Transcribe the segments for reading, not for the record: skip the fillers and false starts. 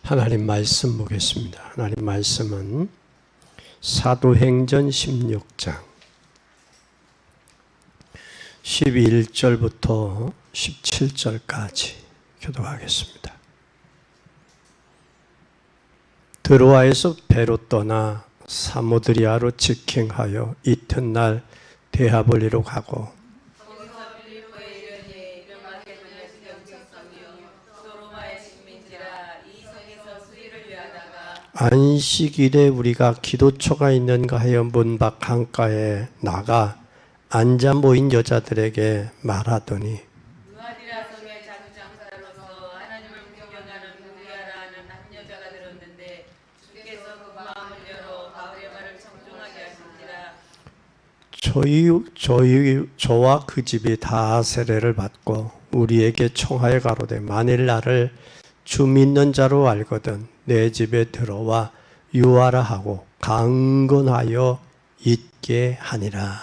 하나님 말씀 보겠습니다. 하나님 말씀은 사도행전 16장 11절부터 17절까지 교독하겠습니다. 드로아에서 배로 떠나 사모드리아로 직행하여 이튿날 데하볼리로 가고 안식일에 우리가 기도처가 있는가 하여 문밖 강가에 나가 앉아 모인 여자들에게 말하더니 누아디라 성의 자주장사로서 하나님을 구경하는 누리아라는 한 여자가 들었는데 주께서 그 마음을 열어 바울의 말을 청종하게 하신지라. 저와 그 집이 다 세례를 받고 우리에게 청하여 가로되 만일 나를 주 믿는 자로 알거든 내 집에 들어와 유하라 하고 강건하여 있게 하니라.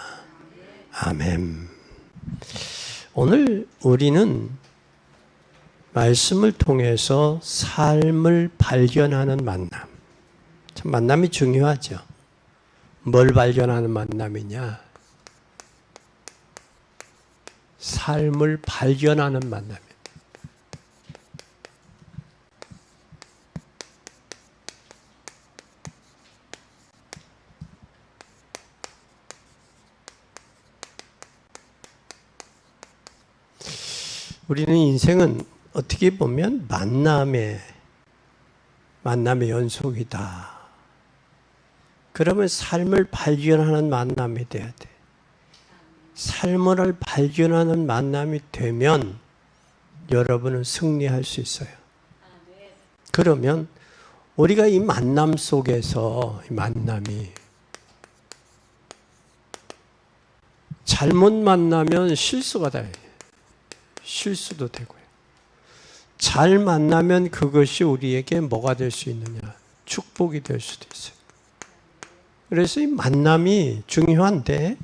아멘. 오늘 우리는 말씀을 통해서 삶을 발견하는 만남. 참 만남이 중요하죠. 뭘 발견하는 만남이냐? 삶을 발견하는 만남. 우리는 인생은 어떻게 보면 만남의 연속이다. 그러면 삶을 발견하는 만남이 돼야 돼. 삶을 발견하는 만남이 되면 여러분은 승리할 수 있어요. 그러면 우리가 이 만남 속에서 이 만남이 잘못 만나면 실수가 돼요. 실수도 되고요. 잘 만나면 그것이 우리에게 뭐가 될 수 있느냐? 축복이 될 수도 있어요. 그래서 이 만남이 중요한데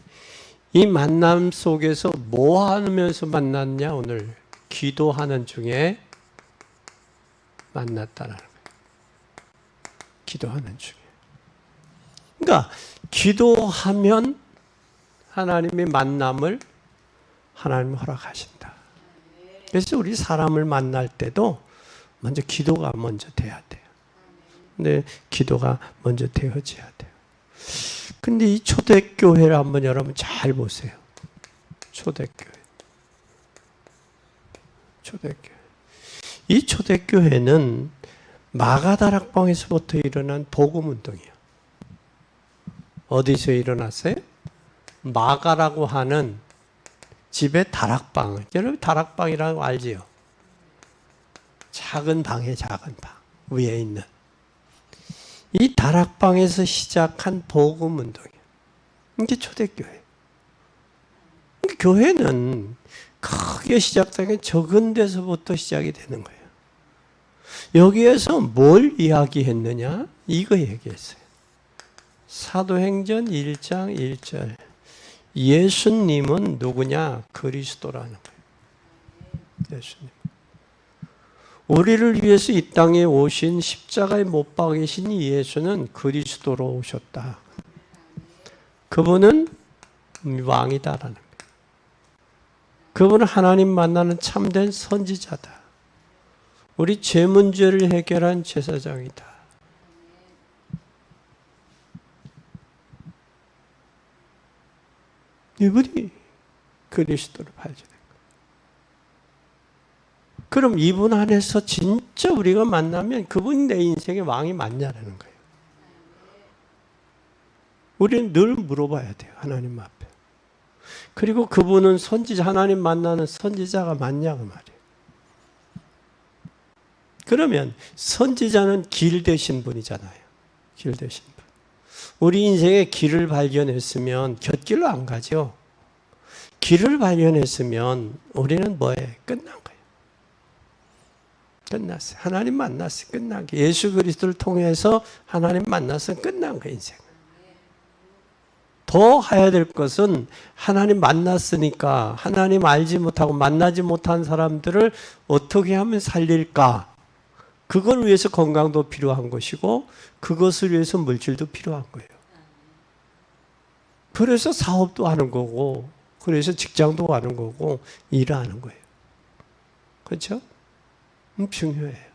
이 만남 속에서 뭐 하면서 만났냐? 오늘 기도하는 중에 만났다라는 거예요. 기도하는 중에. 그러니까 기도하면 하나님의 만남을 하나님 허락하신다. 그래서 우리 사람을 만날 때도 먼저 기도가 먼저 돼야 돼요. 근데 기도가 먼저 되어져야 돼요. 근데 이 초대교회를 한번 여러분 잘 보세요. 초대교회. 이 초대교회는 마가다락방에서부터 일어난 복음운동이에요. 어디서 일어났어요? 마가라고 하는 집에 다락방. 여러분 다락방이라는 거 알지요? 작은 방에 작은 방. 위에 있는. 이 다락방에서 시작한 복음 운동이에요. 이게 초대교회. 교회는 크게 시작되긴 적은 데서부터 시작이 되는 거예요. 여기에서 뭘 이야기했느냐? 이거 얘기했어요. 사도행전 1장 1절. 예수님은 누구냐? 그리스도라는 거예요. 예수님. 우리를 위해서 이 땅에 오신 십자가에 못 박이신 이 예수는 그리스도로 오셨다. 그분은 왕이다라는 거예요. 그분은 하나님 만나는 참된 선지자다. 우리 죄 문제를 해결한 제사장이다. 이분이 그리스도를 발견한 거예요. 그럼 이분 안에서 진짜 우리가 만나면 그분이 내 인생의 왕이 맞냐라는 거예요. 우리는 늘 물어봐야 돼요. 하나님 앞에. 그리고 그분은 선지자, 하나님 만나는 선지자가 맞냐고 말이에요. 그러면 선지자는 길 되신 분이잖아요. 길 되신 분. 우리 인생의 길을 발견했으면 곁길로 안 가죠. 길을 발견했으면 우리는 뭐해? 끝난 거예요. 끝났어요. 하나님 만났어요. 끝난 게 예수 그리스도를 통해서 하나님 만나서 끝난 거예요. 인생. 더 해야 될 것은 하나님 만났으니까 하나님 알지 못하고 만나지 못한 사람들을 어떻게 하면 살릴까? 그걸 위해서 건강도 필요한 것이고 그것을 위해서 물질도 필요한 거예요. 그래서 사업도 하는 거고 그래서 직장도 하는 거고 일을 하는 거예요. 그렇죠? 중요해요.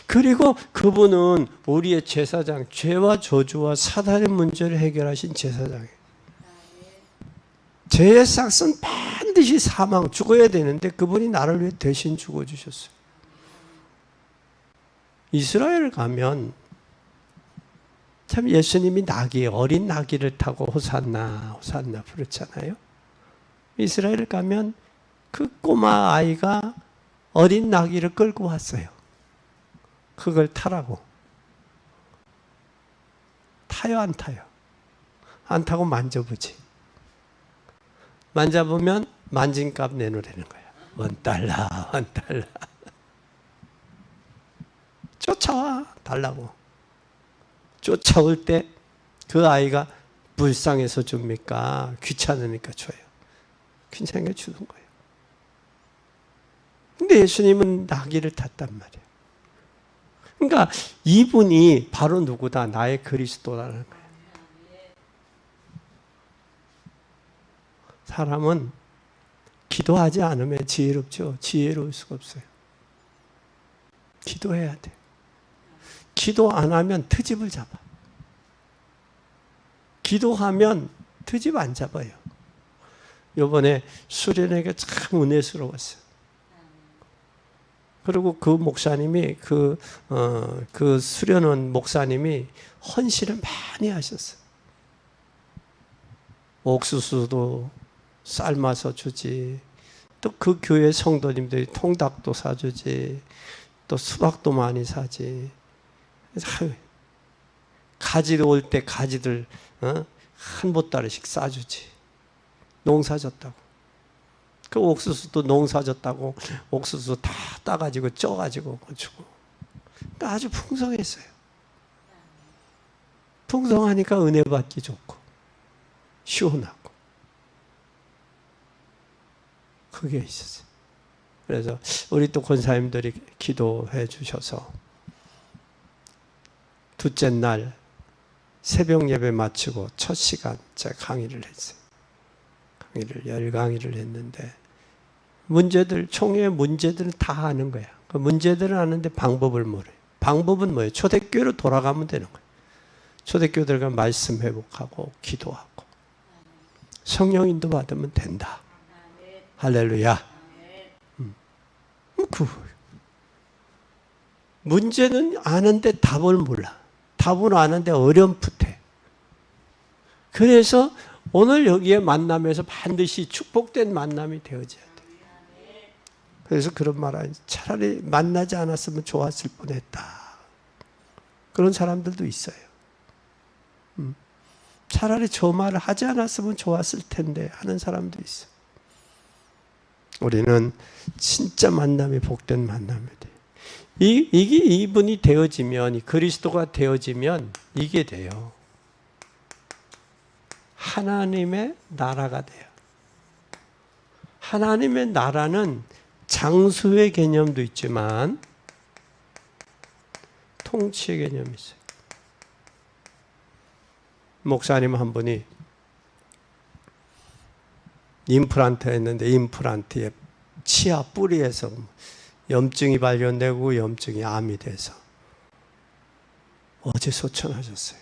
그리고 그분은 우리의 제사장, 죄와 저주와 사단의 문제를 해결하신 제사장이에요. 죄의 삭은 반드시 사망, 죽어야 되는데 그분이 나를 위해 대신 죽어주셨어요. 이스라엘 가면 참 예수님이 나귀, 어린 나귀를 타고 호산나, 호산나 부르잖아요. 이스라엘 가면 그 꼬마 아이가 어린 나귀를 끌고 왔어요. 그걸 타라고. 타요, 안 타요? 안 타고 만져보지. 만져보면 만진 값 내놓으라는 거야. $1, $1. 쫓아와, 달라고. 쫓아올 때 그 아이가 불쌍해서 줍니까? 귀찮으니까 줘요. 괜찮으니까 주는 거예요. 근데 예수님은 나귀를 탔단 말이에요. 그러니까 이분이 바로 누구다? 나의 그리스도라는 거예요. 사람은 기도하지 않으면 지혜롭죠. 지혜로울 수가 없어요. 기도해야 돼. 기도 안 하면 트집을 잡아. 기도하면 트집 안 잡아요. 이번에 수련회가 참 은혜스러웠어요. 그리고 그 목사님이 그 수련원 목사님이 헌신을 많이 하셨어요. 옥수수도 삶아서 주지, 또 그 교회 성도님들이 통닭도 사주지, 또 수박도 많이 사지. 가지도 올 때 가지들 한 보따리씩 싸주지. 농사졌다고. 그 옥수수도 농사졌다고 옥수수 다 따가지고 쪄가지고 주고. 그러니까 아주 풍성했어요. 풍성하니까 은혜 받기 좋고 시원하고 그게 있었어요. 그래서 우리 또 권사님들이 기도해 주셔서 둘째 날 새벽 예배 마치고 첫 시간 제가 강의를 했어요. 강의를 했는데 총회 문제들은 다 아는 거야. 그 문제들은 아는데 방법을 모르요. 방법은 뭐예요? 초대교회로 돌아가면 되는 거예요. 초대교회들과 말씀 회복하고 기도하고 성령 인도 받으면 된다. 할렐루야. 문제는 아는데 답을 몰라. 답은 아는데 어렴풋해. 그래서 오늘 여기에 만남에서 반드시 축복된 만남이 되어져야 돼. 그래서 그런 말 하지. 차라리 만나지 않았으면 좋았을 뻔했다. 그런 사람들도 있어요. 차라리 저 말을 하지 않았으면 좋았을 텐데 하는 사람도 있어. 우리는 진짜 만남이 복된 만남이 돼. 이분이 되어지면, 그리스도가 되어지면 이게 돼요. 하나님의 나라가 돼요. 하나님의 나라는 장수의 개념도 있지만 통치의 개념이 있어요. 목사님 한 분이 임플란트 했는데 임플란트에 치아 뿌리에서 염증이 발견되고 염증이 암이 돼서 어제 소천하셨어요.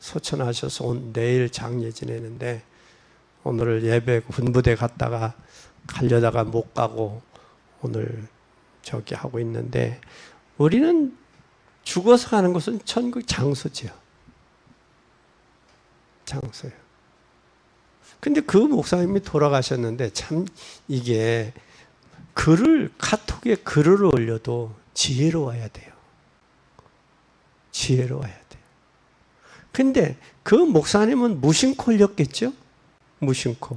소천하셔서 내일 장례 지내는데 오늘 예배 군부대 갔다가 가려다가 못 가고 오늘 저기 하고 있는데 우리는 죽어서 가는 것은 천국 장소지요. 장소예요. 근데 그 목사님이 돌아가셨는데 참 이게 카톡에 글을 올려도 지혜로워야 돼요. 지혜로워야 돼요. 근데 그 목사님은 무심코 올렸겠죠? 무심코.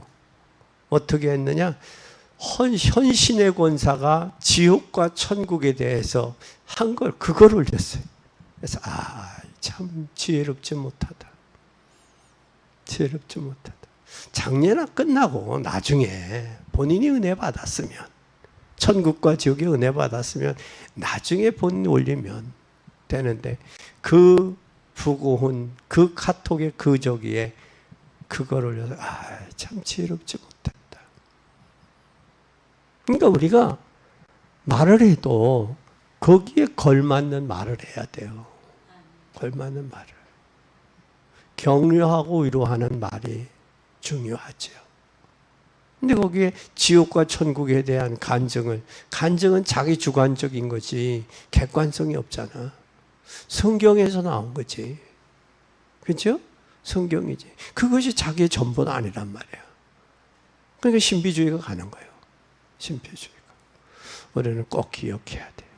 어떻게 했느냐? 현신의 권사가 지옥과 천국에 대해서 한 그걸 올렸어요. 그래서 참 지혜롭지 못하다. 지혜롭지 못하다. 장례나 끝나고 나중에 본인이 은혜 받았으면 천국과 지옥의 은혜 받았으면 나중에 본 올리면 되는데 그 부고훈 그 카톡의 그 저기에 그걸 올려서 참 지혜롭지 못했다. 그러니까 우리가 말을 해도 거기에 걸맞는 말을 해야 돼요. 걸맞는 말을. 격려하고 위로하는 말이 중요하죠. 근데 거기에 지옥과 천국에 대한 간증은 자기 주관적인 거지 객관성이 없잖아. 성경에서 나온 거지. 그렇죠? 성경이지. 그것이 자기의 전부는 아니란 말이야. 그러니까 신비주의가 가는 거예요. 신비주의가. 우리는 꼭 기억해야 돼요.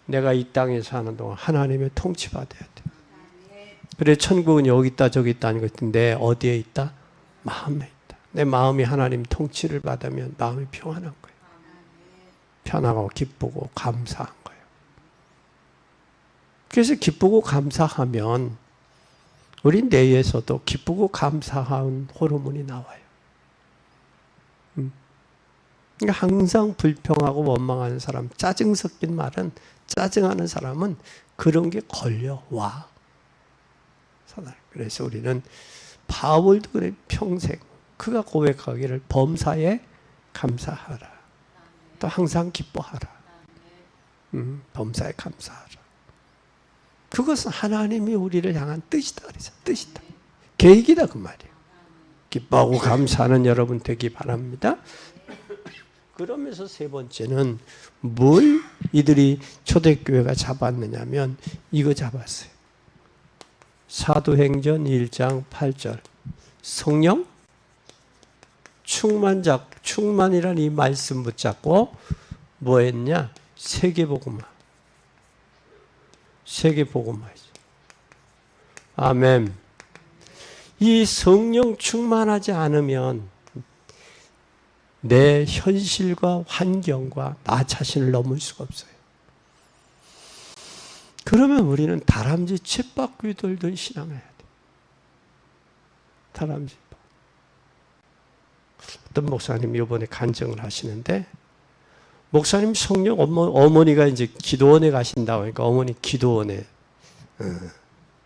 내가 이 땅에 사는 동안 하나님의 통치받아야 돼. 그래 천국은 여기 있다 저기 있다는 것인데 어디에 있다? 마음에 있다. 내 마음이 하나님 통치를 받으면 마음이 평안한 거예요. 편하고 기쁘고 감사한 거예요. 그래서 기쁘고 감사하면 우리 뇌에서도 기쁘고 감사한 호르몬이 나와요. 그러니까 항상 불평하고 원망하는 사람, 짜증 섞인 말은 짜증하는 사람은 그런 게 걸려와. 그래서 우리는 바울도 그래 평생 그가 고백하기를 범사에 감사하라. 또 항상 기뻐하라. 범사에 감사하라. 그것은 하나님이 우리를 향한 뜻이다. 그래서 뜻이다. 계획이다 그 말이에요. 기뻐하고 감사하는 여러분 되기 바랍니다. 그러면서 세 번째는 뭘 이들이 초대교회가 잡았느냐면 이거 잡았어요. 사도행전 1장 8절 성령 충만이라는 이 말씀 붙잡고 뭐 했냐? 세계복음화. 세계복음화이죠. 아멘. 이 성령 충만하지 않으면 내 현실과 환경과 나 자신을 넘을 수가 없어요. 그러면 우리는 다람쥐 쳇바퀴 돌던 신앙을 해야 돼요. 다람쥐. 어떤 목사님이 이번에 간증을 하시는데 목사님 성령 어머니가 이제 기도원에 가신다고 하니까 어머니 기도원에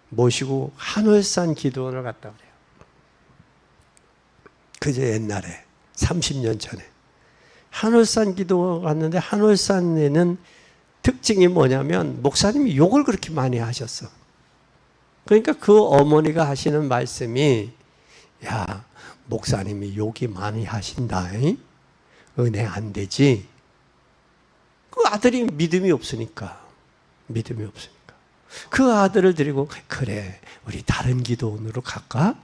모시고 한월산 기도원을 갔다 그래요. 그제 옛날에 30년 전에 한월산 기도원 갔는데 한월산에는 특징이 뭐냐면 목사님이 욕을 그렇게 많이 하셨어. 그러니까 그 어머니가 하시는 말씀이 야 목사님이 욕이 많이 하신다. 은혜 안 되지. 그 아들이 믿음이 없으니까 그 아들을 데리고 그래 우리 다른 기도원으로 갈까?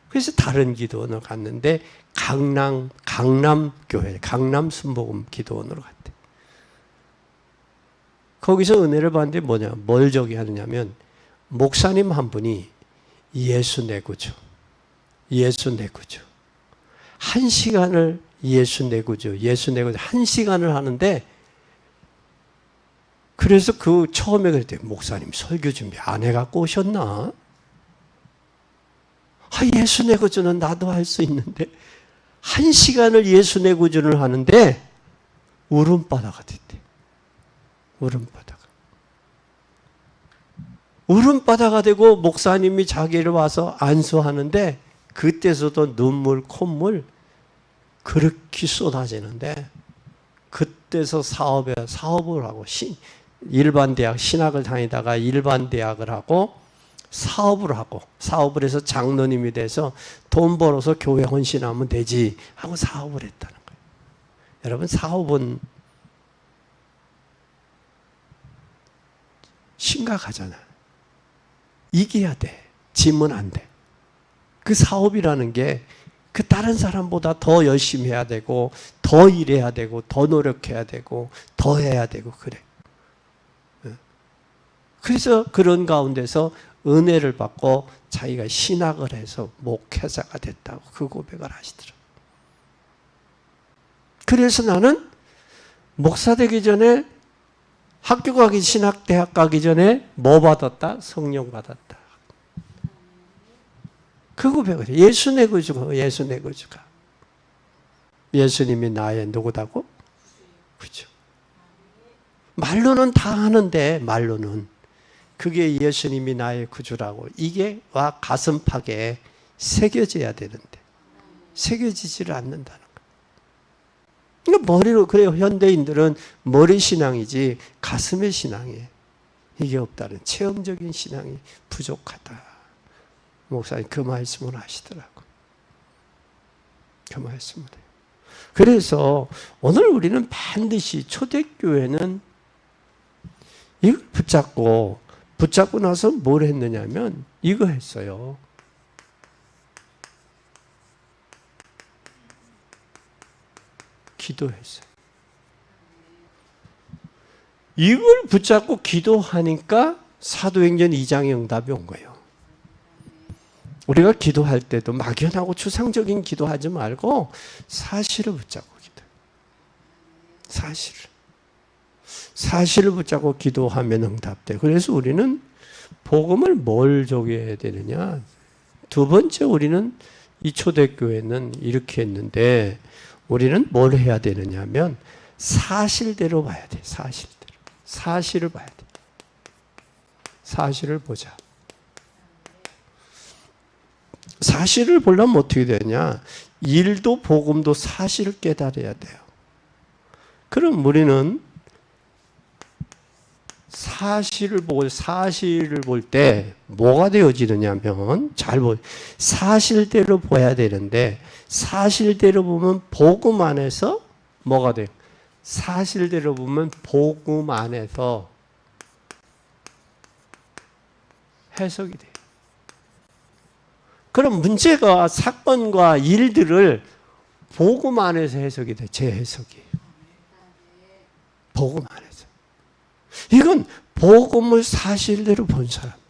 그래서 다른 기도원으로 갔는데 강남교회 강남 순복음 기도원으로 갔대. 거기서 은혜를 받는데 뭘 저기 하느냐면 목사님 한 분이 예수 내 구주 한 시간을 예수 내 구주 한 시간을 하는데 그래서 그 처음에 그랬대요. 목사님 설교 준비 안 해갖고 오셨나? 예수 내 구주는 나도 할 수 있는데 한 시간을 예수 내 구주를 하는데 울음바다가 됐대. 울음바다가 되고 목사님이 자기를 와서 안수하는데 그때서도 눈물 콧물 그렇게 쏟아지는데 그때서 사업을 하고 일반 대학 신학을 다니다가 일반 대학을 하고 사업을 해서 장로님이 돼서 돈 벌어서 교회 헌신하면 되지 하고 사업을 했다는 거예요. 여러분 사업은 심각하잖아. 이겨야 돼. 지면 안 돼. 그 사업이라는 게 그 다른 사람보다 더 열심히 해야 되고 더 일해야 되고 더 노력해야 되고 더 해야 되고 그래. 그래서 그런 가운데서 은혜를 받고 자기가 신학을 해서 목회자가 됐다고 그 고백을 하시더라고요. 그래서 나는 목사 되기 전에 학교 가기 신학대학 가기 전에 뭐 받았다? 성령 받았다. 그 고백을 해요. 예수 내 구주가 예수님이 나의 누구다고? 그죠? 말로는 다 하는데, 말로는. 그게 예수님이 나의 구주라고. 이게 와 가슴팍에 새겨져야 되는데, 새겨지지를 않는다는 거예요. 그러니까 머리로, 그래요. 현대인들은 머리 신앙이지 가슴의 신앙이에요. 이게 없다는, 체험적인 신앙이 부족하다. 목사님 그 말씀을 하시더라고. 그 말씀을 해요. 그래서 오늘 우리는 반드시 초대교회는 이걸 붙잡고 나서 뭘 했느냐면 이거 했어요. 기도했어요. 이걸 붙잡고 기도하니까 사도행전 2장의 응답이 온 거예요. 우리가 기도할 때도 막연하고 추상적인 기도하지 말고 사실을 붙잡고 기도해요. 사실을 붙잡고 기도하면 응답돼. 그래서 우리는 복음을 뭘 적용해야 되느냐. 두 번째, 우리는 이 초대교회는 이렇게 했는데 우리는 뭘 해야 되느냐면 사실대로 봐야 돼. 사실을 봐야 돼. 사실을 보자. 사실을 보려면 어떻게 되냐? 일도 복음도 사실을 깨달아야 돼요. 그럼 우리는 사실을 볼 때 뭐가 되어지느냐면, 사실대로 봐야 되는데, 사실대로 보면 복음 안에서 뭐가 돼요? 사실대로 보면 복음 안에서 해석이 돼요. 그럼 문제가, 사건과 일들을 복음 안에서 해석이 돼. 제 해석이에요. 복음 안에서. 이건 복음을 사실대로 본 사람들이에요.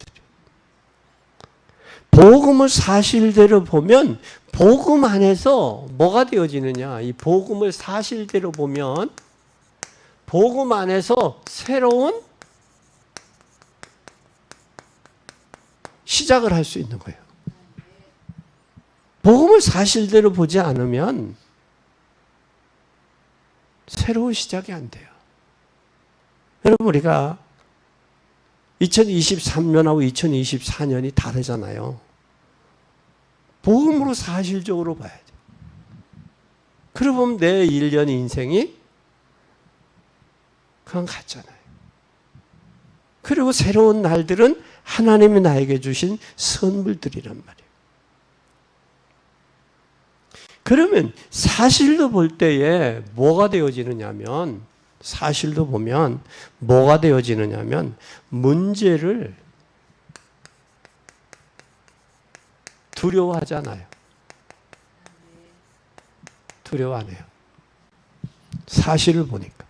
복음을 사실대로 보면 복음 안에서 뭐가 되어지느냐. 이 복음을 사실대로 보면 복음 안에서 새로운 시작을 할 수 있는 거예요. 복음을 사실대로 보지 않으면 새로운 시작이 안 돼요. 여러분, 우리가 2023년하고 2024년이 다르잖아요. 복음으로 사실적으로 봐야 돼요. 그러면 내 1년 인생이 그냥 갔잖아요. 그리고 새로운 날들은 하나님이 나에게 주신 선물들이란 말이에요. 그러면 사실도 볼 때에 뭐가 되어지느냐면, 사실도 보면 뭐가 되어지느냐면 문제를 두려워하잖아요. 두려워 안 해요. 사실을 보니까.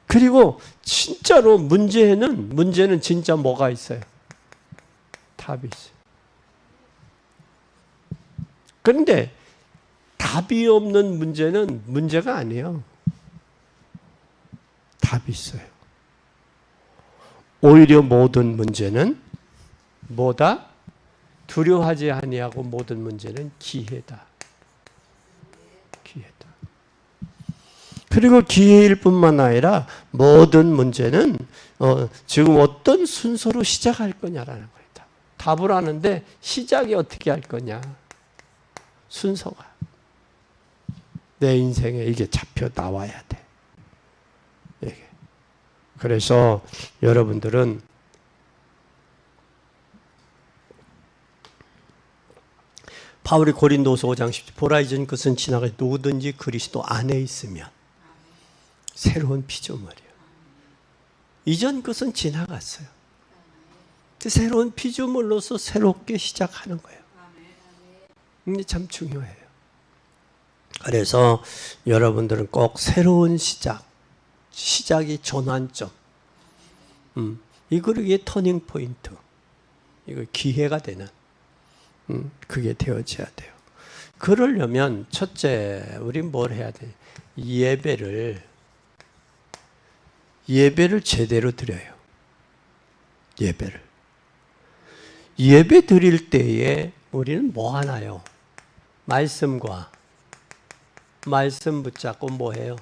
그리고 진짜로 문제는 진짜 뭐가 있어요? 답이 있어요. 그런데 답이 없는 문제는 문제가 아니에요. 답이 있어요. 오히려 모든 문제는 뭐다? 두려워하지 아니하고 모든 문제는 기회다. 기회다. 그리고 기회일 뿐만 아니라 모든 문제는 지금 어떤 순서로 시작할 거냐라는 거예요. 답을 하는데 시작이 어떻게 할 거냐. 순서가. 내 인생에 이게 잡혀 나와야 돼. 이게. 그래서 여러분들은 바울이 고린도서 5장 10절 보라 이전 것은 지나가 누구든지 그리스도 안에 있으면 새로운 피조물이에요. 이전 것은 지나갔어요. 새로운 피조물로서 새롭게 시작하는 거예요. 이게 참 중요해요. 그래서 여러분들은 꼭 새로운 시작이 전환점. 이게 터닝 포인트. 이거 기회가 되는. 그게 되어져야 돼요. 그러려면 첫째, 우린 뭘 해야 돼? 예배를 제대로 드려요. 예배 드릴 때에 우리는 뭐 하나요? 말씀 붙잡고 뭐 해요?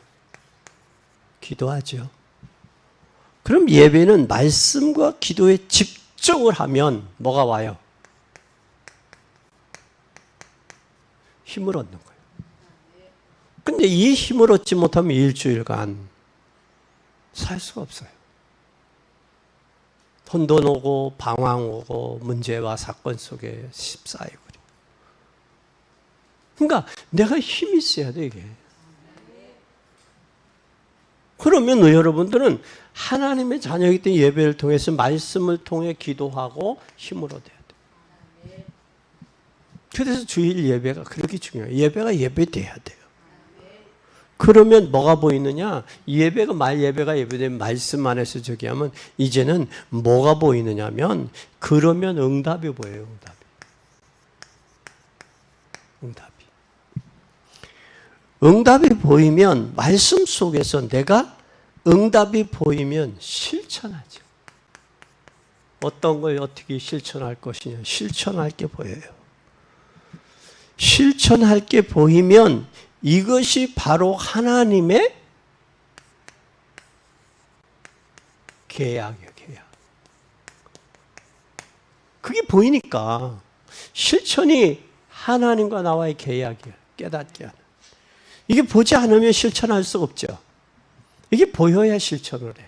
기도하죠. 그럼 예배는 말씀과 기도에 집중을 하면 뭐가 와요? 힘을 얻는 거예요. 근데 이 힘을 얻지 못하면 일주일간 살 수가 없어요. 혼돈 오고 방황 오고 문제와 사건 속에 휩싸이고. 그러니까 내가 힘이 있어야 돼 이게. 그러면 여러분들은 하나님의 자녀이기 때문에 예배를 통해서 말씀을 통해 기도하고 힘을 얻어야 돼. 그래서 주일 예배가 그렇게 중요해요. 예배가 예배돼야 돼요. 그러면 뭐가 보이느냐? 예배가 예배가 예배되면 말씀 안에서 저기 하면 이제는 뭐가 보이느냐면 그러면 응답이 보여요. 응답이 보이면 말씀 속에서 내가 응답이 보이면 실천하죠. 어떤 걸 어떻게 실천할 것이냐? 실천할 게 보여요. 실천할 게 보이면 이것이 바로 하나님의 계약이에요, 계약. 그게 보이니까 실천이 하나님과 나와의 계약이에요. 깨닫게 하는. 이게 보지 않으면 실천할 수 없죠. 이게 보여야 실천을 해.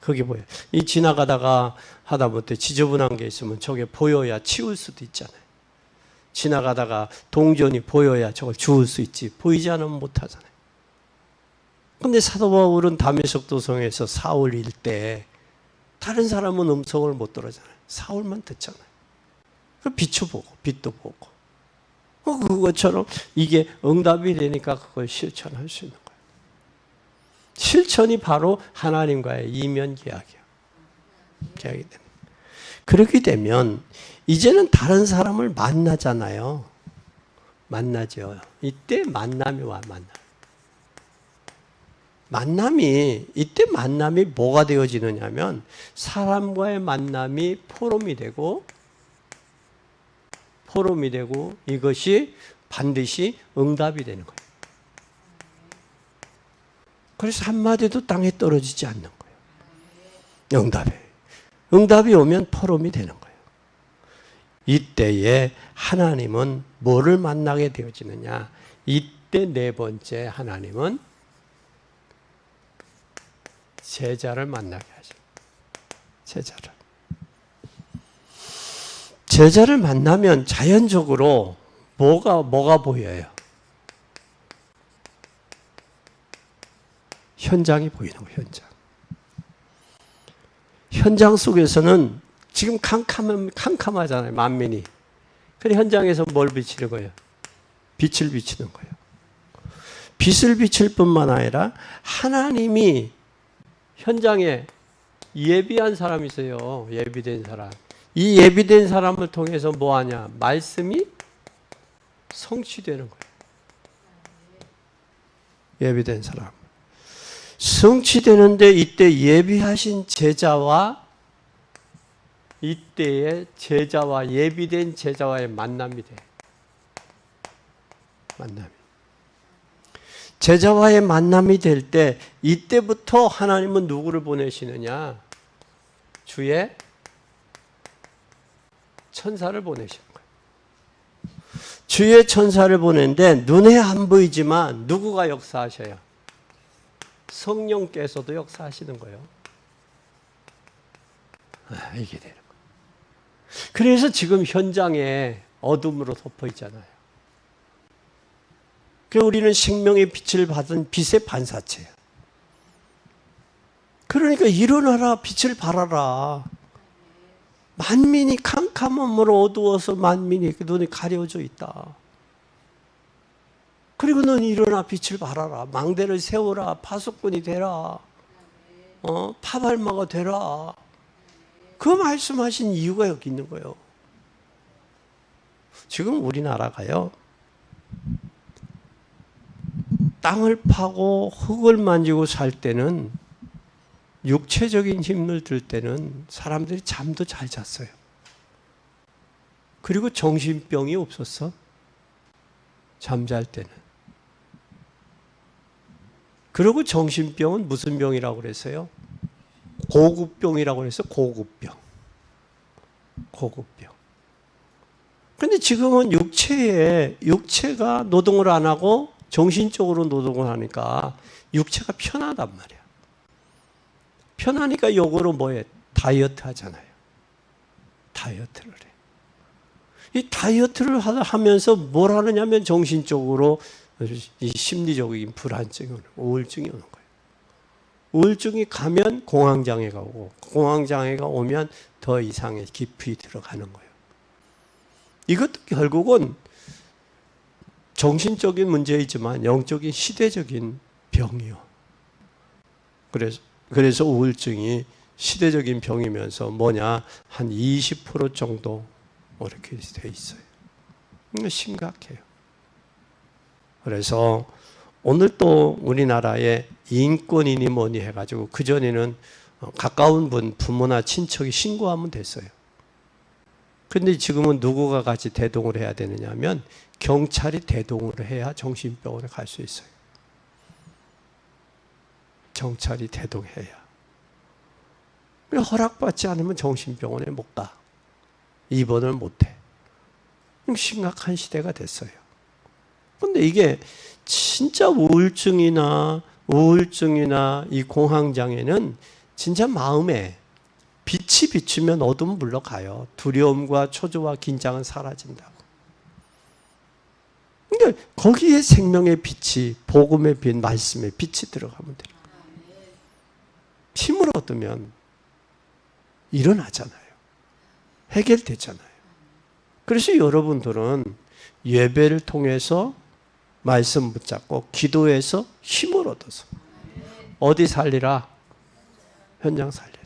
그게 보여. 이 지나가다가 하다못해 지저분한 게 있으면 저게 보여야 치울 수도 있잖아요. 지나가다가 동전이 보여야 저걸 주울 수 있지. 보이지 않으면 못 하잖아요. 근데 사도 바울은 다메섹 도성에서 사울 일때 다른 사람은 음성을 못 들었잖아요. 사울만 듣잖아요. 빛을 보고 빛도 보고. 그것처럼 이게 응답이 되니까 그걸 실천할 수 있는 거예요. 실천이 바로 하나님과의 이면 계약이에요. 계약이 됩니다. 그렇게 되면 이제는 다른 사람을 만나잖아요. 만나죠. 이때 만남이 와, 이때 만남이 뭐가 되어지느냐면 사람과의 만남이 포럼이 되고 이것이 반드시 응답이 되는 거예요. 그래서 한마디도 땅에 떨어지지 않는 거예요. 응답이 오면 포럼이 되는 거예요. 이때에 하나님은 뭐를 만나게 되어지느냐? 이때 네 번째 하나님은 제자를 만나게 하죠. 제자를 만나면 자연적으로 뭐가 보여요? 현장이 보이는 거예요. 현장 속에서는 지금 캄캄하잖아요. 만민이. 그래 현장에서 뭘 비치는 거예요? 빛을 비치는 거예요. 빛을 비칠 뿐만 아니라 하나님이 현장에 예비한 사람이 있어요. 예비된 사람. 이 예비된 사람을 통해서 뭐 하냐? 말씀이 성취되는 거예요. 예비된 사람. 성취되는데 이때 예비하신 제자와 이때의 제자와 예비된 제자와의 만남이 돼. 제자와의 만남이 될 때 이때부터 하나님은 누구를 보내시느냐? 주의 천사를 보내시는 거예요. 주의 천사를 보내는데 눈에 안 보이지만 누구가 역사하셔요? 성령께서도 역사하시는 거예요. 이게 되는 거예요. 그래서 지금 현장에 어둠으로 덮여 있잖아요. 우리는 생명의 빛을 받은 빛의 반사체예요. 그러니까 일어나라, 빛을 발하라. 만민이 캄캄함으로 어두워서 만민이 눈이 가려져 있다. 그리고 넌 일어나 빛을 발하라. 망대를 세우라. 파수꾼이 되라. 파발마가 되라. 그 말씀하신 이유가 여기 있는 거예요. 지금 우리나라가요. 땅을 파고 흙을 만지고 살 때는 육체적인 힘을 들 때는 사람들이 잠도 잘 잤어요. 그리고 정신병이 없었어. 잠잘 때는. 그리고 정신병은 무슨 병이라고 그랬어요? 고급병이라고 그랬어요. 고급병. 고급병. 근데 지금은 육체가 노동을 안 하고 정신적으로 노동을 하니까 육체가 편하단 말이야. 편하니까 요거로 뭐해? 다이어트 하잖아요. 다이어트를 해. 이 다이어트를 하면서 뭘 하느냐면 정신적으로 이 심리적인 불안증이 오는 거예요. 우울증이 오는 거예요. 우울증이 가면 공황장애가 오고 공황장애가 오면 더 이상의 깊이 들어가는 거예요. 이것도 결국은 정신적인 문제이지만 영적인 시대적인 병이요. 그래서 우울증이 시대적인 병이면서 뭐냐 한 20% 정도 이렇게 돼 있어요. 이거 심각해요. 그래서 오늘 또 우리나라에 인권이니 뭐니 해가지고 그전에는 가까운 분, 부모나 친척이 신고하면 됐어요. 근데 지금은 누구가 같이 대동을 해야 되느냐면 경찰이 대동을 해야 정신병원에 갈 수 있어요. 경찰이 대동해야. 허락받지 않으면 정신병원에 못 가. 입원을 못 해. 심각한 시대가 됐어요. 근데 이게 진짜 우울증이나 이 공황장애는 진짜 마음에 빛이 비추면 어둠은 물러가요. 두려움과 초조와 긴장은 사라진다고. 그러니까 거기에 생명의 빛이, 복음의 빛, 말씀의 빛이 들어가면 돼요. 힘을 얻으면 일어나잖아요. 해결되잖아요. 그래서 여러분들은 예배를 통해서 말씀 붙잡고 기도해서 힘을 얻어서 어디 살리라? 현장 살려야 돼.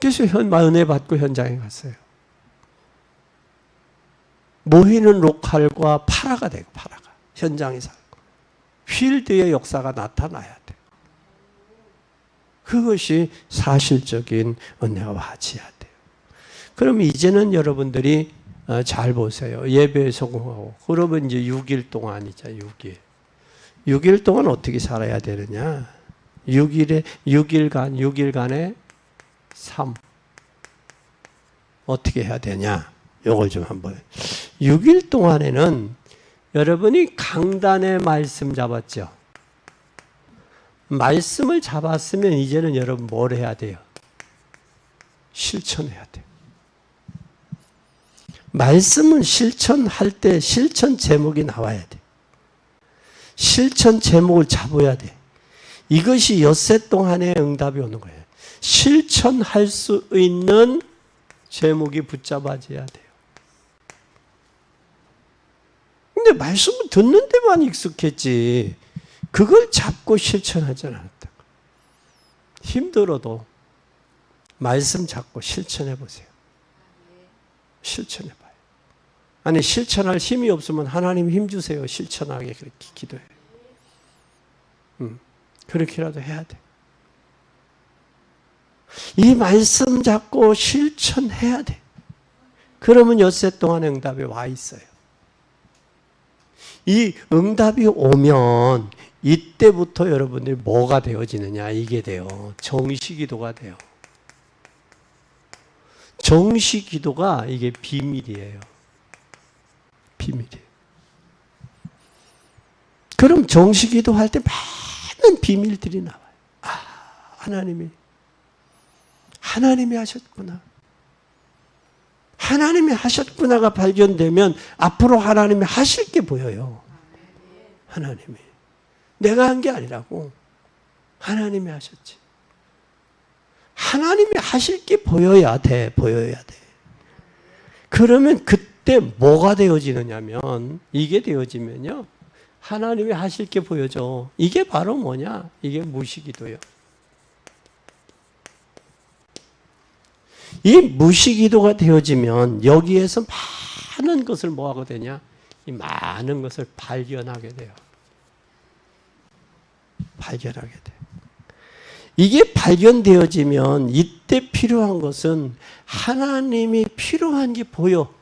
그래서 은혜 받고 현장에 갔어요. 모이는 로컬과 파라가 되고 파라가 현장에 살고 필드의 역사가 나타나야 돼. 그것이 사실적인 은혜와 화지야 돼요. 그럼 이제는 여러분들이 잘 보세요. 예배에 성공하고 그러면 이제 6일 동안이죠. 6일 동안 어떻게 살아야 되느냐? 6일간의 삶 어떻게 해야 되냐? 요걸 좀 한번. 6일 동안에는 여러분이 강단의 말씀 잡았죠? 말씀을 잡았으면 이제는 여러분 뭘 해야 돼요? 실천해야 돼요. 말씀은 실천할 때 실천 제목이 나와야 돼. 실천 제목을 잡아야 돼. 이것이 엿새 동안의 응답이 오는 거예요. 실천할 수 있는 제목이 붙잡아져야 돼요. 근데 말씀을 듣는 데만 익숙했지 그걸 잡고 실천하지 않았다. 힘들어도 말씀 잡고 실천해 보세요. 실천해 봐요. 아니 실천할 힘이 없으면 하나님 힘 주세요. 실천하게 그렇게 기도해요. 그렇게라도 해야 돼. 이 말씀 잡고 실천해야 돼. 그러면 엿새 동안 응답이 와 있어요. 이 응답이 오면 이때부터 여러분들이 뭐가 되어지느냐 이게 돼요. 정시기도가 돼요. 정시기도가 이게 비밀이에요. 비밀이에요. 그럼 정시기도 할 때 많은 비밀들이 나와요. 하나님이 하셨구나. 하나님이 하셨구나가 발견되면 앞으로 하나님이 하실 게 보여요. 하나님이. 내가 한 게 아니라고. 하나님이 하셨지. 하나님이 하실 게 보여야 돼. 그러면 그때 뭐가 되어지느냐면 이게 되어지면요. 하나님이 하실 게 보여져. 이게 바로 뭐냐? 이게 무시기도예요. 이 무시기도가 되어지면 여기에서 많은 것을 뭐하게 되냐? 이 많은 것을 발견하게 돼요. 발견하게 돼. 이게 발견되어지면 이때 필요한 것은 하나님이 필요한 게 보여.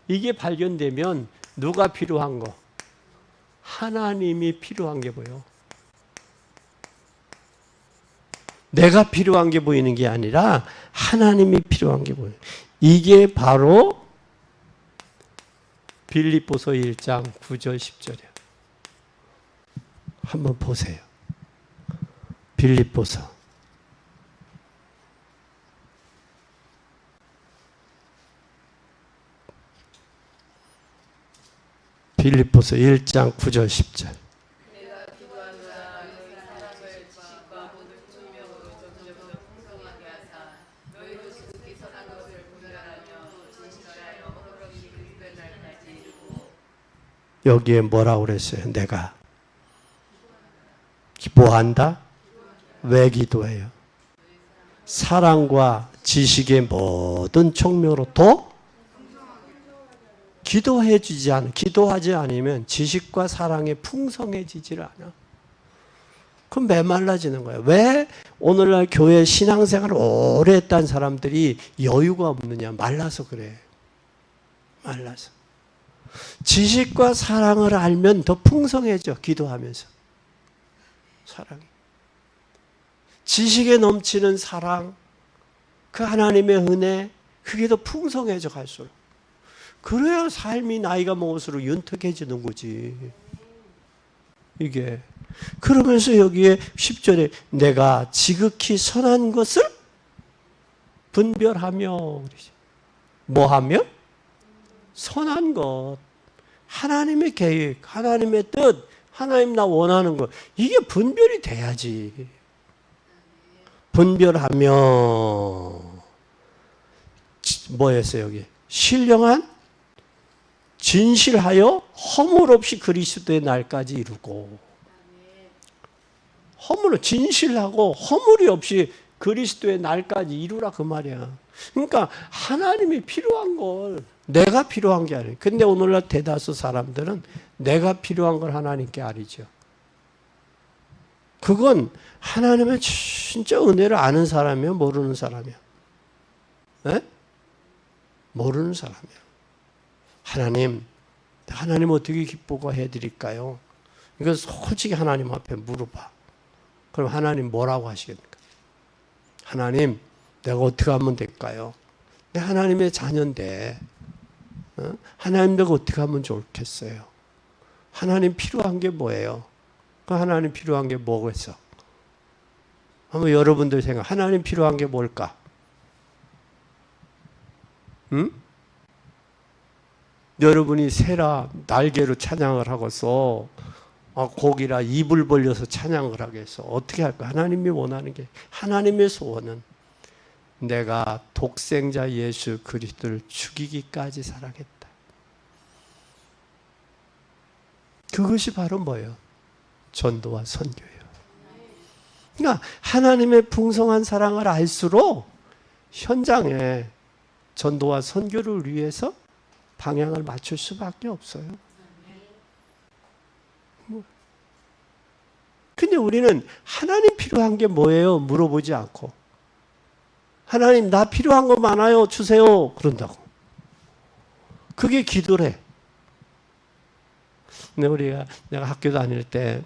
이게 발견되면 누가 필요한 거? 하나님이 필요한 게 보여. 내가 필요한 게 보이는 게 아니라 하나님이 필요한 게 보여. 이게 바로 빌립보서 1장 9절 10절이야. 한번 보세요. 빌립보서 1장 9절 10절. 내가 기도하노라 너희 사랑을 지식과 모든 총명으로 점점 풍성하게 하사 너희로 지극히 선한 것을 분별하며 진실하여 허락이 그리스도의 날까지 이르고. 여기에 뭐라고 그랬어요? 내가 기도한다? 왜 기도해요? 사랑과 지식의 모든 총명으로 더 기도하지 않으면 지식과 사랑이 풍성해지질 않아. 그럼 메말라지는 거예요. 왜 오늘날 교회 신앙생활을 오래 했던 사람들이 여유가 없느냐? 말라서 그래. 말라서. 지식과 사랑을 알면 더 풍성해져. 기도하면서. 사랑이. 지식에 넘치는 사랑, 그 하나님의 은혜, 그게 더 풍성해져 갈수록. 그래야 삶이 나이가 먹을수록 윤택해지는 거지. 이게. 그러면서 여기에 10절에 내가 지극히 선한 것을 분별하며. 뭐 하며? 선한 것. 하나님의 계획, 하나님의 뜻, 하나님 나 원하는 것. 이게 분별이 돼야지. 분별하며. 뭐였어요, 여기? 신령한 진실하여 허물 없이 그리스도의 날까지 이루고. 진실하고 허물이 없이 그리스도의 날까지 이루라 그 말이야. 그러니까 하나님이 필요한 걸 내가 필요한 게 아니에요. 근데 오늘날 대다수 사람들은 내가 필요한 걸 하나님께 아리죠. 그건 하나님의 진짜 은혜를 아는 사람이야, 모르는 사람이야? 네? 모르는 사람이야. 하나님 어떻게 기쁘고 해드릴까요? 이거 솔직히 하나님 앞에 물어봐. 그럼 하나님 뭐라고 하시겠습니까? 하나님, 내가 어떻게 하면 될까요? 내가 하나님의 자녀인데, 하나님 내가 어떻게 하면 좋겠어요? 하나님 필요한 게 뭐예요? 그 하나님 필요한 게 뭐겠어? 한번 여러분들 생각, 하나님 필요한 게 뭘까? 응? 여러분이 새라 날개로 찬양을 하고서 고기라 입을 벌려서 찬양을 하겠어. 어떻게 할까? 하나님이 원하는 게, 하나님의 소원은 내가 독생자 예수 그리스도를 죽이기까지 사랑했다. 그것이 바로 뭐예요? 전도와 선교예요. 그러니까 하나님의 풍성한 사랑을 알수록 현장에 전도와 선교를 위해서 방향을 맞출 수밖에 없어요. 근데 우리는 하나님 필요한 게 뭐예요? 물어보지 않고 하나님 나 필요한 거 많아요. 주세요. 그런다고. 그게 기도래. 근데 내가 학교 다닐 때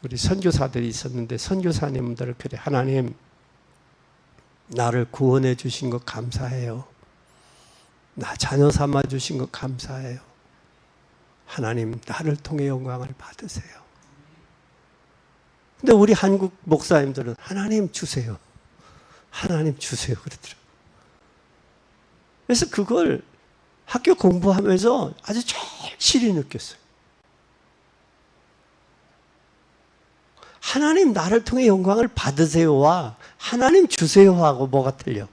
우리 선교사들이 있었는데 선교사님들 그래, 하나님 나를 구원해 주신 것 감사해요. 나 자녀 삼아 주신 것 감사해요. 하나님 나를 통해 영광을 받으세요. 근데 우리 한국 목사님들은 하나님 주세요. 하나님 주세요. 그러더라고요. 그래서 그걸 학교 공부하면서 아주 절실히 느꼈어요. 하나님 나를 통해 영광을 받으세요와 하나님 주세요하고 뭐가 틀려?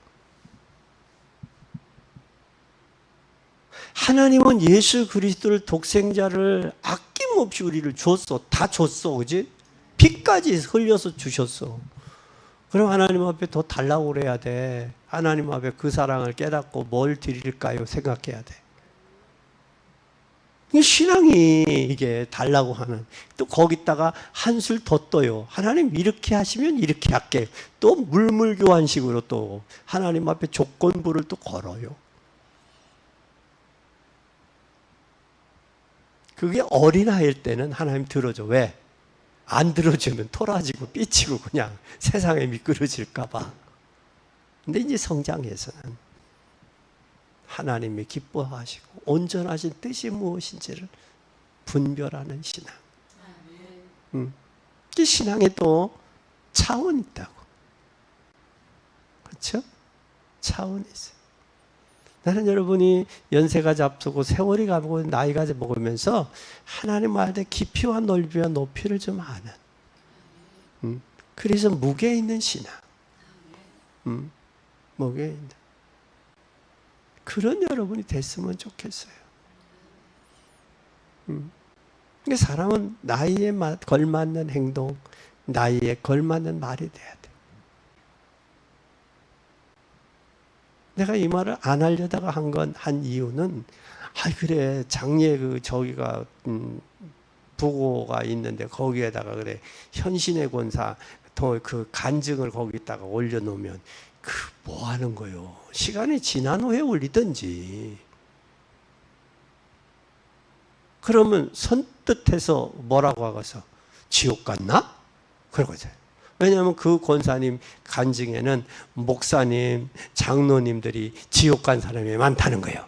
하나님은 예수 그리스도를 독생자를 아낌없이 우리를 줬어. 다 줬어. 그지? 피까지 흘려서 주셨어. 그럼 하나님 앞에 더 달라고 그래야 돼. 하나님 앞에 그 사랑을 깨닫고 뭘 드릴까요? 생각해야 돼. 신앙이 이게 달라고 하는. 또 거기다가 한술 더 떠요. 하나님 이렇게 하시면 이렇게 할게. 또 물물교환식으로 또 하나님 앞에 조건부를 또 걸어요. 그게 어린아이일 때는 하나님 들어줘. 왜? 안 들어주면 토라지고 삐치고 그냥 세상에 미끄러질까 봐. 근데 이제 성장해서는 하나님이 기뻐하시고 온전하신 뜻이 무엇인지를 분별하는 신앙. 이 신앙에 또 차원이 있다고. 그렇죠? 차원이 있어요. 나는 여러분이 연세가 잡수고 세월이 가고 나이가 먹으면서 하나님 말대 깊이와 넓이와 높이를 좀 아는. 그래서 무게 있는 신앙. 무게 있는. 그런 여러분이 됐으면 좋겠어요. 그러니까 사람은 나이에 걸맞는 행동, 나이에 걸맞는 말이 돼야 돼. 내가 이 말을 안 하려다가 한 이유는, 그래, 장례 저기가, 부고가 있는데 거기에다가 그래, 현신의 권사, 그 간증을 거기다가 올려놓으면, 뭐 하는 거요? 시간이 지난 후에 올리든지. 그러면 선뜻해서 뭐라고 하고서 지옥 갔나? 그러고요. 왜냐하면 그 권사님 간증에는 목사님, 장로님들이 지옥 간 사람이 많다는 거예요.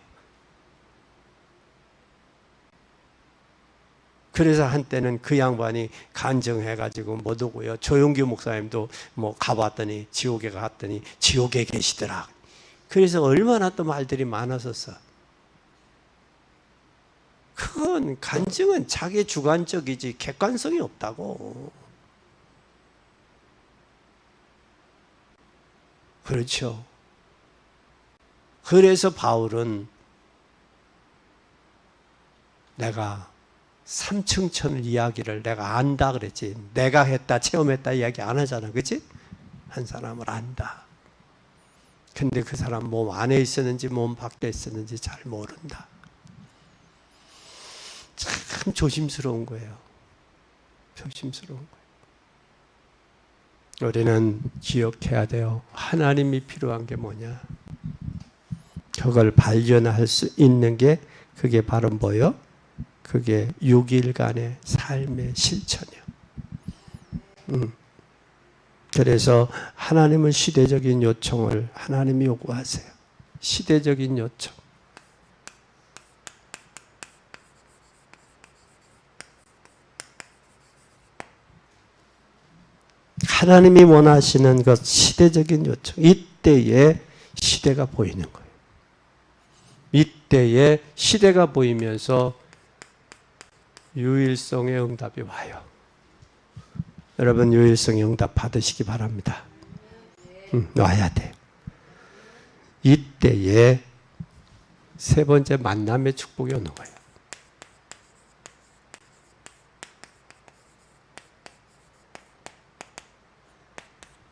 그래서 한때는 그 양반이 간증해가지고 못 오고요. 조용규 목사님도 뭐 가봤더니 지옥에 갔더니 지옥에 계시더라. 그래서 얼마나 또 말들이 많았었어. 그건 간증은 자기 주관적이지 객관성이 없다고. 그렇죠. 그래서 바울은 내가 삼층천을 이야기를 내가 안다 그랬지. 내가 했다, 체험했다 이야기 안 하잖아. 그치? 한 사람을 안다. 근데 그 사람 몸 안에 있었는지 몸 밖에 있었는지 잘 모른다. 참 조심스러운 거예요. 조심스러운 거예요. 우리는 기억해야 돼요. 하나님이 필요한 게 뭐냐? 그걸 발견할 수 있는 게 그게 바로 뭐요? 그게 6일간의 삶의 실천이요. 그래서 하나님은 시대적인 요청을 하나님이 요구하세요. 시대적인 요청. 하나님이 원하시는 것 시대적인 요청. 이때에 시대가 보이는 거예요. 이때에 시대가 보이면서 유일성의 응답이 와요. 여러분 유일성의 응답 받으시기 바랍니다. 와야 돼요. 이때에 세 번째 만남의 축복이 오는 거예요.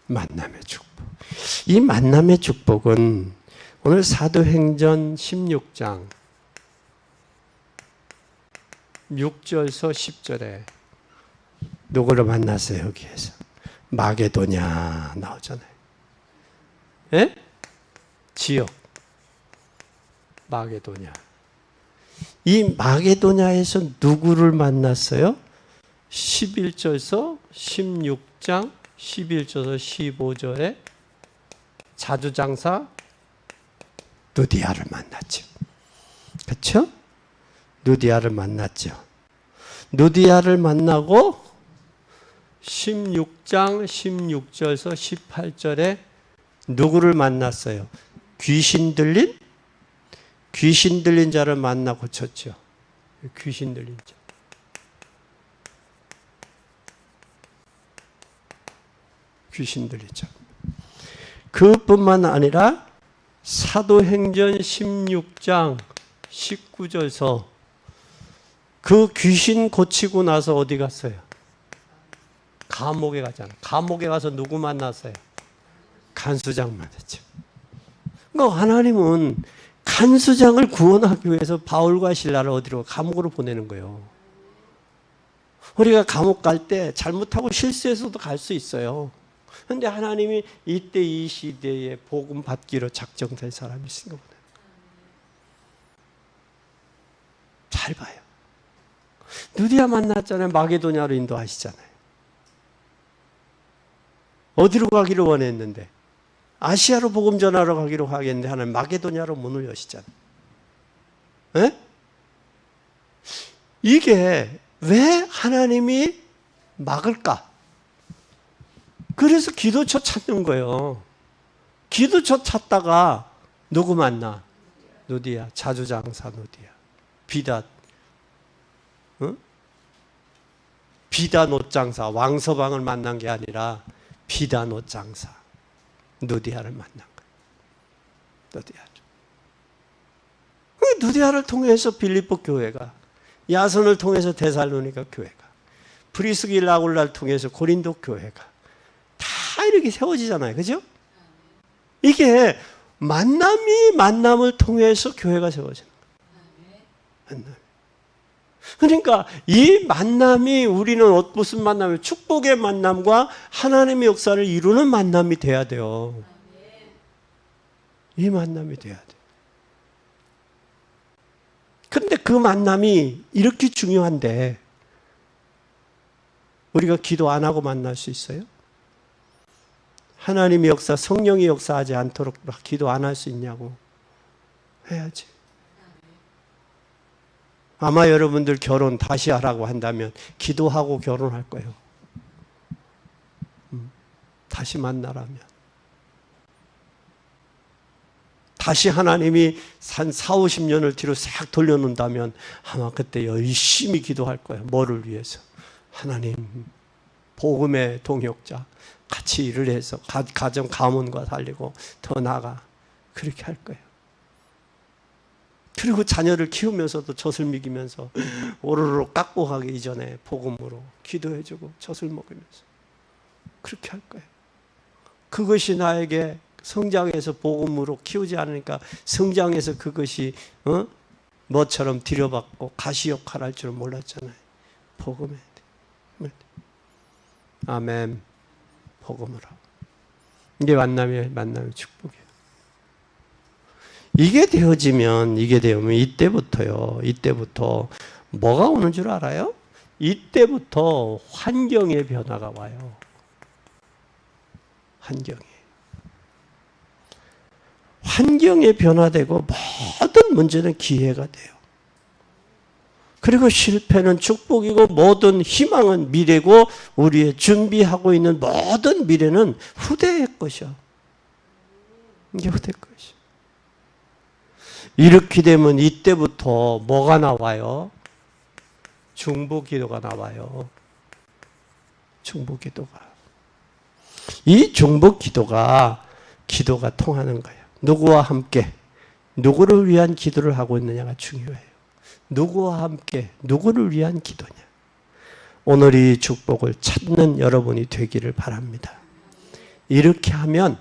만남의 축복. 이 만남의 축복은 오늘 사도행전 16장 6절서 10절에 누구를 만났어요? 여기에서 마게도냐 나오잖아요. 예? 지역 마게도냐. 이 마게도냐에서 누구를 만났어요? 11절서 16장 11절서 15절에 자주장사 누디아를 만났죠. 그렇죠? 누디아를 만났죠. 누디아를 만나고 16장 16절서 18절에 누구를 만났어요? 귀신 들린 자를 만나 고쳤죠. 귀신 들린 자. 귀신 들린 자. 그뿐만 아니라 사도행전 16장 19절서 그 귀신 고치고 나서 어디 갔어요? 감옥에 가잖아. 감옥에 가서 누구 만났어요? 간수장 만났죠. 그러니까 하나님은 간수장을 구원하기 위해서 바울과 실라를 어디로? 감옥으로 보내는 거예요. 우리가 감옥 갈 때 잘못하고 실수해서도 갈 수 있어요. 그런데 하나님이 이때 이 시대에 복음 받기로 작정된 사람이 있은 것보다 잘 봐요. 누디아 만났잖아요. 마게도냐로 인도하시잖아요. 어디로 가기를 원했는데? 아시아로 복음 전하러 가기로 하겠는데 하나님 마게도냐로 문을 여시잖아요. 에? 이게 왜 하나님이 막을까? 그래서 기도처 찾는 거예요. 기도처 찾다가 누구 만나? 누디아, 자주장사 누디아. 비닷, 응? 비닷 옷장사, 왕서방을 만난 게 아니라 비닷 옷장사 누디아를 만난 거예요. 누디아를. 누디아를 통해서 빌립보 교회가, 야손을 통해서 데살로니가 교회가, 브리스길라 아굴라를 통해서 고린도 교회가 다 이렇게 세워지잖아요. 그죠? 이게 만남을 통해서 교회가 세워지는 거예요. 만남. 그러니까 이 만남이 우리는 무슨 만남이에요? 축복의 만남과 하나님의 역사를 이루는 만남이 돼야 돼요. 이 만남이 돼야 돼요. 그런데 그 만남이 이렇게 중요한데 우리가 기도 안 하고 만날 수 있어요? 하나님의 역사, 성령의 역사하지 않도록 기도 안 할 수 있냐고. 해야지. 아마 여러분들 결혼 다시 하라고 한다면 기도하고 결혼할 거예요. 다시 만나라면. 다시 하나님이 한 4, 50년을 뒤로 싹 돌려놓는다면 아마 그때 열심히 기도할 거예요. 뭐를 위해서? 하나님, 복음의 동역자, 같이 일을 해서 가정, 가문과 살리고 더 나아가 그렇게 할 거예요. 그리고 자녀를 키우면서도 젖을 먹이면서 오로로 깎고 가기 이전에 복음으로 기도해주고 젖을 먹이면서 그렇게 할 거예요. 그것이 나에게 성장해서 복음으로 키우지 않으니까 성장해서 그것이 뭐처럼 들여받고 가시 역할을 할 줄 몰랐잖아요. 복음에. 아멘. 복음으로. 이게 만남의 축복이에요. 이게 되면 이때부터 뭐가 오는 줄 알아요? 이때부터 환경의 변화가 와요. 환경이 변화되고 모든 문제는 기회가 돼요. 그리고 실패는 축복이고 모든 희망은 미래고 우리의 준비하고 있는 모든 미래는 후대의 것이요. 이게 후대의 것이요. 이렇게 되면 이때부터 뭐가 나와요? 중보기도가 나와요. 중보기도가. 이 중보기도가 통하는 거예요. 누구와 함께 누구를 위한 기도를 하고 있느냐가 중요해요. 누구와 함께 누구를 위한 기도냐. 오늘 이 축복을 찾는 여러분이 되기를 바랍니다. 이렇게 하면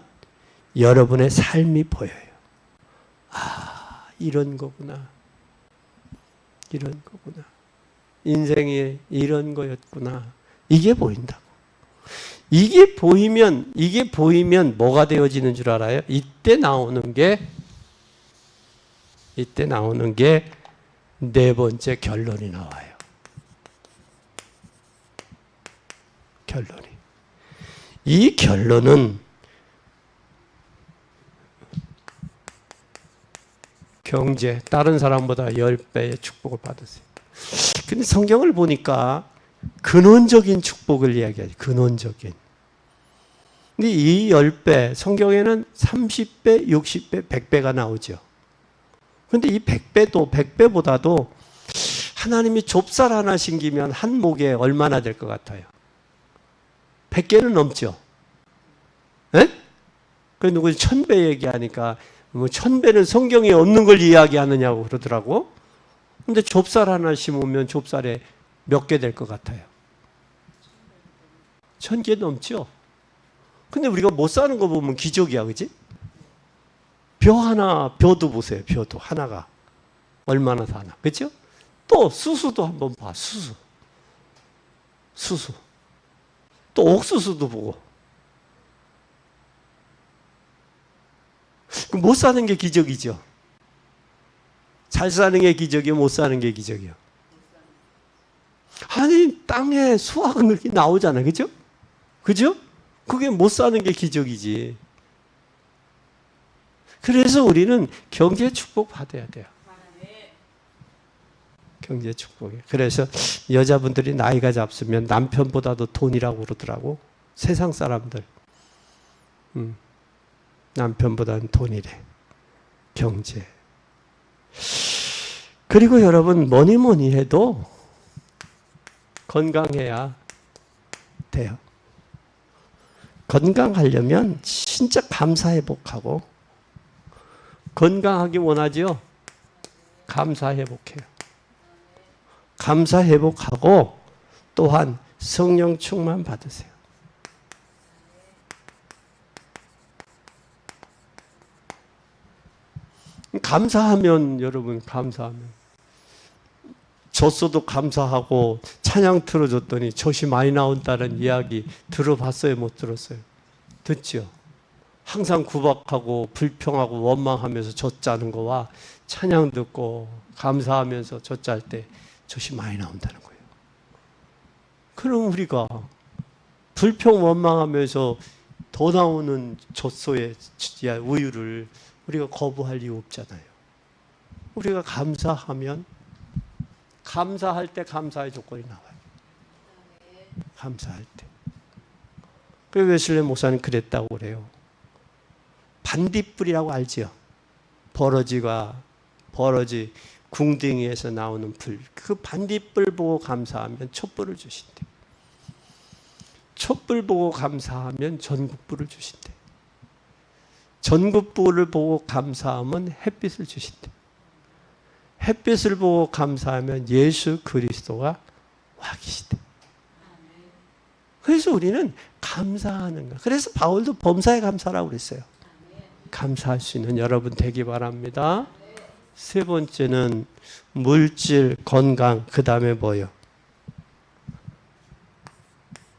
여러분의 삶이 보여요. 이런 거구나. 인생이 이런 거였구나. 이게 보인다고. 이게 보이면 뭐가 되어지는 줄 알아요? 이때 나오는 게 네 번째 결론이 나와요. 이 결론은 경제, 다른 사람보다 10배의 축복을 받으세요. 근데 성경을 보니까 근원적인 축복을 이야기하죠. 근원적인. 근데 이 10배, 성경에는 30배, 60배, 100배가 나오죠. 근데 이 100배보다도 하나님이 좁쌀 하나 심기면 한 목에 얼마나 될 것 같아요? 100개는 넘죠. 예? 그 누구 1000배 얘기하니까 뭐 1000배는 성경에 없는 걸 이야기하느냐고 그러더라고. 근데 좁쌀 하나 심으면 좁쌀에 몇 개 될 것 같아요? 1000개 넘죠. 근데 우리가 못 사는 거 보면 기적이야, 그지? 벼도 보세요. 벼도 하나가 얼마나 사나, 그죠? 또 수수도 한번 봐. 수수. 또 옥수수도 보고. 못 사는 게 기적이죠. 잘 사는 게 기적이요, 못 사는 게 기적이요. 아니 땅에 수확은 그렇게 나오잖아요. 그죠? 그죠? 그게 못 사는 게 기적이지. 그래서 우리는 경제 축복 받아야 돼요. 경제 축복이. 그래서 여자분들이 나이가 잡수면 남편보다도 돈이라고 그러더라고. 세상 사람들. 남편보다는 돈이래. 경제. 그리고 여러분 뭐니 해도 건강해야 돼요. 건강하려면 진짜 감사회복하고, 건강하기 원하죠? 감사회복해요. 감사회복하고 또한 성령 충만 받으세요. 감사하면, 여러분 감사하면, 줬어도 감사하고 찬양 틀어줬더니 젖이 많이 나온다는 이야기 들어봤어요? 못 들었어요? 듣죠? 항상 구박하고 불평하고 원망하면서 젖 짜는 거와 찬양 듣고 감사하면서 젖 짤 때 젖이 많이 나온다는 거예요. 그럼 우리가 불평 원망하면서 더 나오는 젖소의 우유를 우리가 거부할 이유 없잖아요. 우리가 감사하면, 감사할 때 감사의 조건이 나와요. 감사할 때. 그래서 웨슬리 목사님 그랬다고 그래요. 반딧불이라고 알지요? 버러지 궁둥이에서 나오는 불. 그 반딧불 보고 감사하면 촛불을 주신대. 촛불 보고 감사하면 전국불을 주신대. 전국불을 보고 감사하면 햇빛을 주신대. 햇빛을 보고 감사하면 예수 그리스도가 와 계시대. 그래서 우리는 감사하는 거. 그래서 바울도 범사에 감사라고 그랬어요. 감사할 수 있는 여러분 되기 바랍니다. 세 번째는 물질, 건강, 그 다음에 뭐요?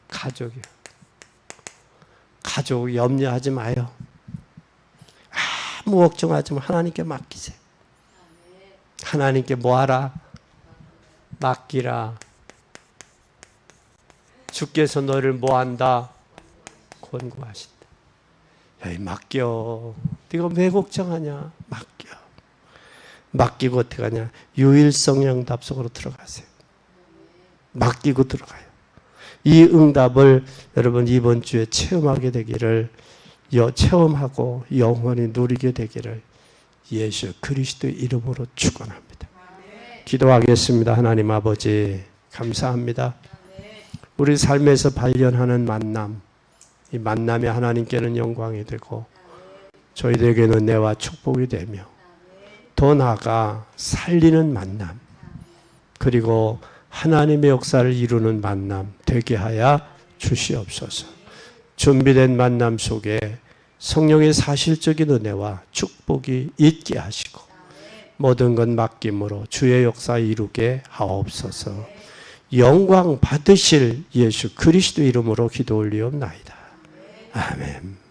가족이요. 가족 염려하지 마요. 아무 걱정하지 마. 하나님께 맡기세요. 하나님께 뭐하라? 맡기라. 주께서 너를 뭐한다? 권고하신다. 야, 맡겨. 네가 왜 걱정하냐? 맡겨. 맡기고 어떻게 하냐? 유일성 응답 속으로 들어가세요. 맡기고 들어가요. 이 응답을 여러분 이번 주에 체험하게 되기를, 체험하고 영원히 누리게 되기를 예수 그리스도의 이름으로 축원합니다. 기도하겠습니다. 하나님 아버지 감사합니다. 우리 삶에서 발견하는 만남, 이 만남이 하나님께는 영광이 되고 저희들에게는 은혜와 축복이 되며, 더 나아가 살리는 만남, 그리고 하나님의 역사를 이루는 만남 되게 하여 주시옵소서. 준비된 만남 속에 성령의 사실적인 은혜와 축복이 있게 하시고 모든 것 맡김으로 주의 역사 이루게 하옵소서. 영광 받으실 예수 그리스도 이름으로 기도 올리옵나이다. 아멘.